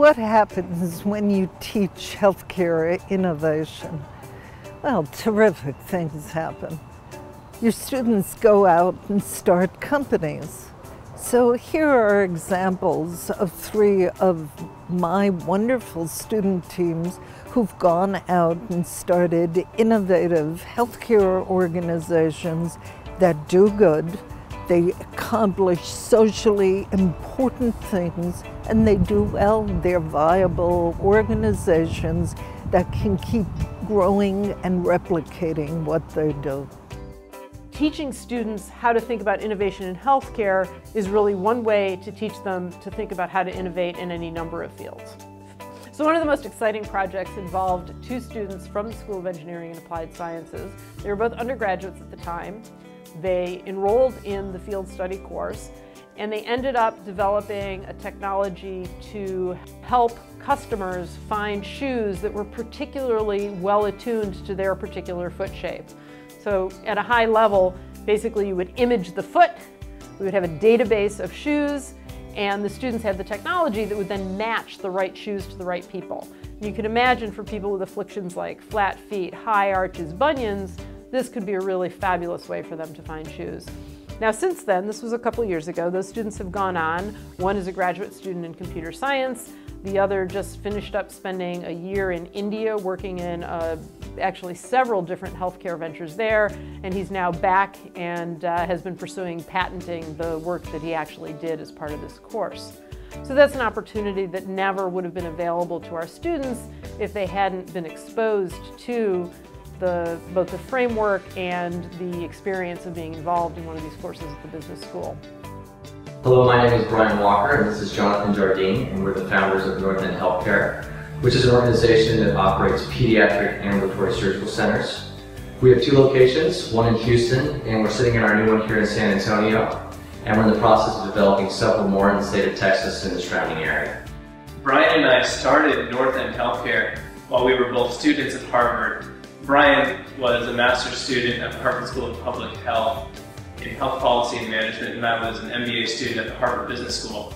what happens when you teach healthcare innovation? Well, terrific things happen. Your students go out and start companies. So here are examples of 3 of my wonderful student teams who've gone out and started innovative healthcare organizations that do good. They accomplish socially important things, and they do well. They're viable organizations that can keep growing and replicating what they do. Teaching students how to think about innovation in healthcare is really one way to teach them to think about how to innovate in any number of fields. So one of the most exciting projects involved 2 students from the School of Engineering and Applied Sciences. They were both undergraduates at the time. They enrolled in the field study course, and they ended up developing a technology to help customers find shoes that were particularly well attuned to their particular foot shape. So at a high level, basically you would image the foot, we would have a database of shoes, and the students had the technology that would then match the right shoes to the right people. And you can imagine for people with afflictions like flat feet, high arches, bunions, this could be a really fabulous way for them to find shoes. Now since then, this was a couple years ago, those students have gone on. One is a graduate student in computer science. The other just finished up spending a year in India working in actually several different healthcare ventures there, and he's now back and has been pursuing patenting the work that he actually did as part of this course. So that's an opportunity that never would have been available to our students if they hadn't been exposed to both the framework and the experience of being involved in one of these courses at the business school. Hello, my name is Brian Walker and this is Jonathan Jardine, and we're the founders of North End Healthcare, which is an organization that operates pediatric ambulatory surgical centers. We have 2 locations, one in Houston, and we're sitting in our new one here in San Antonio, and we're in the process of developing several more in the state of Texas and the surrounding area. Brian and I started North End Healthcare while we were both students at Harvard. Brian was a master's student at the Harvard School of Public Health in Health Policy and Management, and I was an MBA student at the Harvard Business School.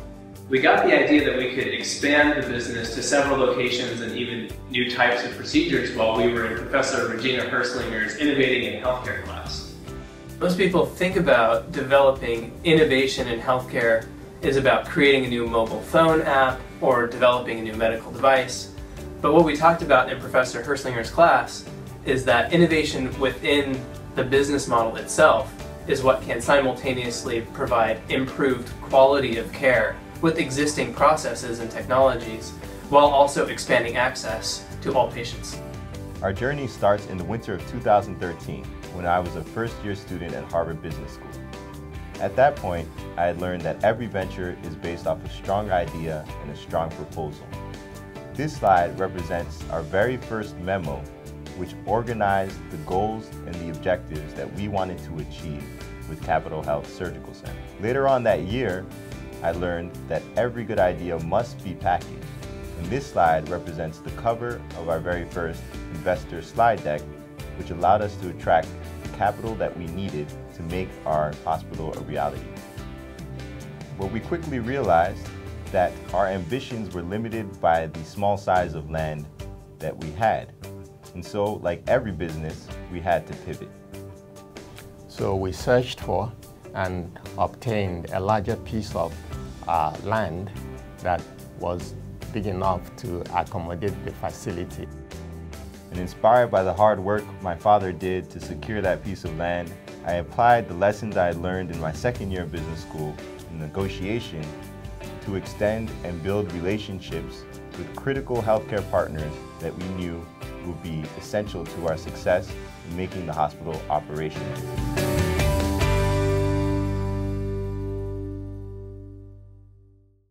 We got the idea that we could expand the business to several locations and even new types of procedures while we were in Professor Regina Herslinger's Innovating in Healthcare class. Most people think about developing innovation in healthcare is about creating a new mobile phone app or developing a new medical device. But what we talked about in Professor Herslinger's class is that innovation within the business model itself is what can simultaneously provide improved quality of care with existing processes and technologies, while also expanding access to all patients. Our journey starts in the winter of 2013, when I was a first-year student at Harvard Business School. At that point, I had learned that every venture is based off a strong idea and a strong proposal. This slide represents our very first memo, which organized the goals and the objectives that we wanted to achieve with Capitol Health Surgical Center. Later on that year, I learned that every good idea must be packaged. And this slide represents the cover of our very first investor slide deck, which allowed us to attract the capital that we needed to make our hospital a reality. But we quickly realized that our ambitions were limited by the small size of land that we had. And so, like every business, we had to pivot. So we searched for and obtained a larger piece of land that was big enough to accommodate the facility. And inspired by the hard work my father did to secure that piece of land, I applied the lessons I had learned in my second year of business school in negotiation to extend and build relationships with critical healthcare partners that we knew would be essential to our success in making the hospital operational.